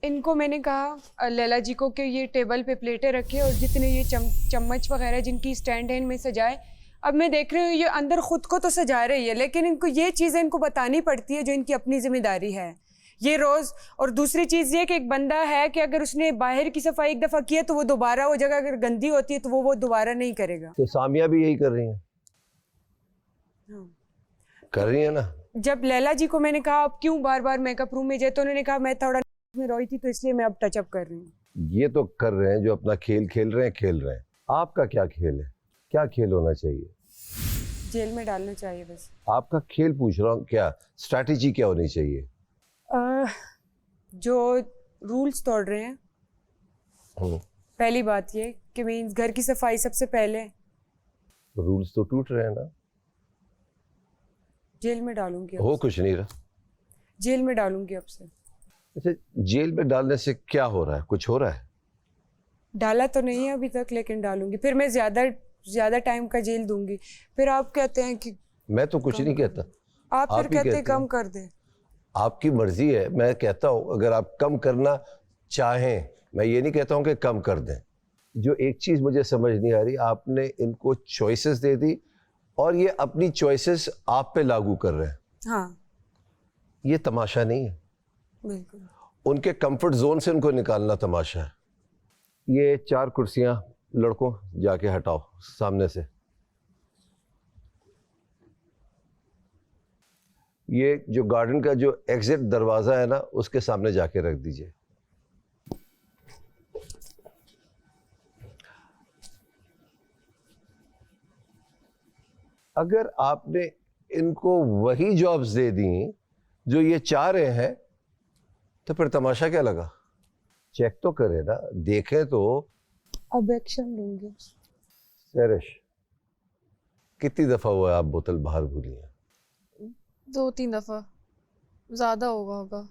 इनको मैंने कहा लैला जी को कि ये टेबल पे प्लेटें रखे और जितने ये चम्मच वगैरह जिनकी स्टैंड है इनमें सजाए। अब मैं देख रही हूँ ये अंदर खुद को तो सजा रही है, लेकिन इनको ये चीज़ें इनको बतानी पड़ती है जो इनकी अपनी जिम्मेदारी है ये रोज़। और दूसरी चीज़ ये कि एक बंदा है कि अगर उसने बाहर की सफाई एक दफ़ा की है तो वो दोबारा वो जगह अगर गंदी होती है तो वो दोबारा नहीं करेगा। तो सामिया भी यही कर रही है। हाँ। कर रही है ना। जब लैला जी को मैंने कहा आप क्यों बार बार मेकअप रूम में जाए तो उन्होंने कहा मैं थोड़ा में रोई थी तो इसलिए मैं अब टचअप कर रही हूँ। ये तो कर रहे हैं जो अपना खेल खेल रहे हैं। आपका क्या खेल है, क्या खेल होना चाहिए? जेल में डालना चाहिए बस। आपका खेल पूछ रहा हूँ, क्या स्ट्रैटेजी क्या होनी चाहिए? जो रूल्स तोड़ रहे हैं, पहली बात ये कि मीन्स घर की सफाई सबसे पहले। रूल्स तो टूट रहे हैं ना। जेल में डालूंगी हो कुछ नहीं रहा। जेल में डालूंगी अब से। अच्छा, जेल में डालने से क्या हो रहा है? कुछ हो रहा है? डाला तो नहीं है अभी तक, लेकिन डालूंगी। फिर मैं ज्यादा टाइम का जेल दूंगी। फिर आप कहते हैं कि मैं तो कुछ नहीं कहता। आप फिर कहते हैं कम कर दे। आपकी मर्जी है। मैं कहता हूँ अगर आप कम करना चाहें, मैं ये नहीं कहता हूँ कि कम कर दें। जो एक चीज़ मुझे समझ नहीं आ रही, आपने इनको चॉइसेस दे दी और ये अपनी चॉइसेस आप पे लागू कर रहे हैं। हाँ, ये तमाशा नहीं है। बिल्कुल। उनके कंफर्ट जोन से उनको निकालना तमाशा है। ये 4 कुर्सियां लड़कों जाके हटाओ सामने से। ये जो गार्डन का जो एग्जिट दरवाजा है ना, उसके सामने जाके रख दीजिए। अगर आपने इनको वही जॉब्स दे दी जो ये चाह रहे हैं तो फिर तमाशा क्या लगा? चेक तो करे ना, देखें तो। अब एक्शन लूंगी। सरिश, कितनी दफा हुआ आप बोतल बाहर भूली हैं? 2-3 दफा, ज्यादा होगा।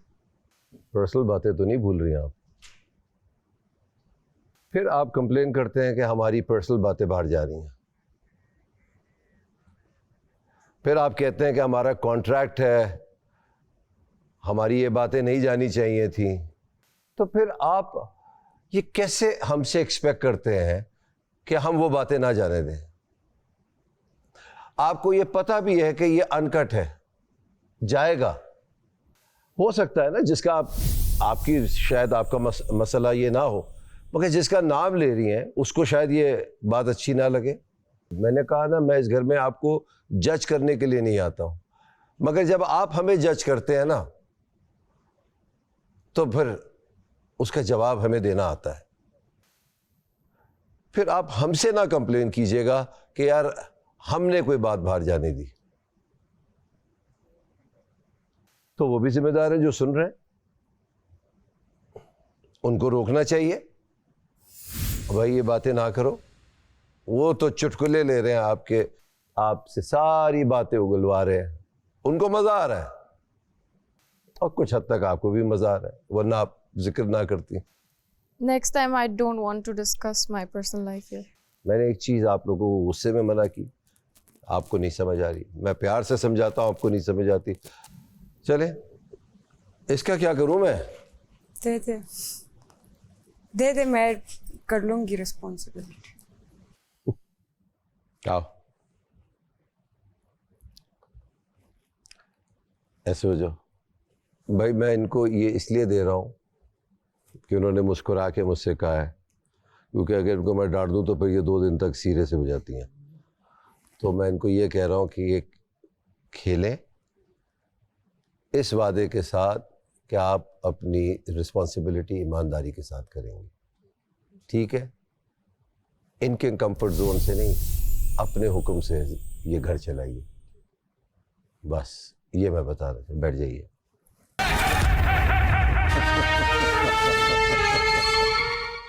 पर्सनल बातें तो नहीं भूल रही आप? फिर आप कंप्लेन करते हैं कि हमारी पर्सनल बातें बाहर जा रही हैं। फिर आप कहते हैं कि हमारा कॉन्ट्रैक्ट है, हमारी ये बातें नहीं जानी चाहिए थी। तो फिर आप ये कैसे हमसे एक्सपेक्ट करते हैं कि हम वो बातें ना जाने दें? आपको ये पता भी है कि ये अनकट है, जाएगा। हो सकता है ना जिसका आपकी शायद आपका मसला ये ना हो, मगर जिसका नाम ले रही हैं उसको शायद ये बात अच्छी ना लगे। मैंने कहा ना, मैं इस घर में आपको जज करने के लिए नहीं आता हूं, मगर जब आप हमें जज करते हैं ना तो फिर उसका जवाब हमें देना आता है। फिर आप हमसे ना कंप्लेन कीजिएगा कि यार हमने कोई बात बाहर जाने दी। तो वो भी जिम्मेदार है जो सुन रहे हैं, उनको रोकना चाहिए, भाई ये बातें ना करो। वो तो चुटकुले ले रहे हैं आपके, आपसे सारी बातें उगलवा रहे हैं, उनको मजा आ रहा है और कुछ हद तक आपको भी मजा आ रहा है, वरना आप जिक्र ना करती। Next time I don't want to discuss my personal life here. मैंने एक चीज आप लोगों को गुस्से में मना की, आपको नहीं समझ आ रही। मैं प्यार से समझाता हूँ, आपको नहीं समझ आती। चले, इसका क्या करूं मैं? दे दे, मैं कर लूंगी रिस्पॉन्सिबिलिटी। आओ, ऐसे हो जाओ। भाई मैं इनको ये इसलिए दे रहा हूँ कि उन्होंने मुस्कुरा के मुझसे कहा है, क्योंकि अगर इनको मैं डांट दूँ तो फिर ये 2 दिन तक सीरियस हो जाती हैं। तो मैं इनको ये कह रहा हूँ कि ये खेलें इस वादे के साथ कि आप अपनी रिस्पॉन्सिबिलिटी ईमानदारी के साथ करेंगे, ठीक है? इनके कंफर्ट जोन से नहीं, अपने हुक्म से ये घर चलाइए। बस ये मैं बता रहा था। बैठ जाइए।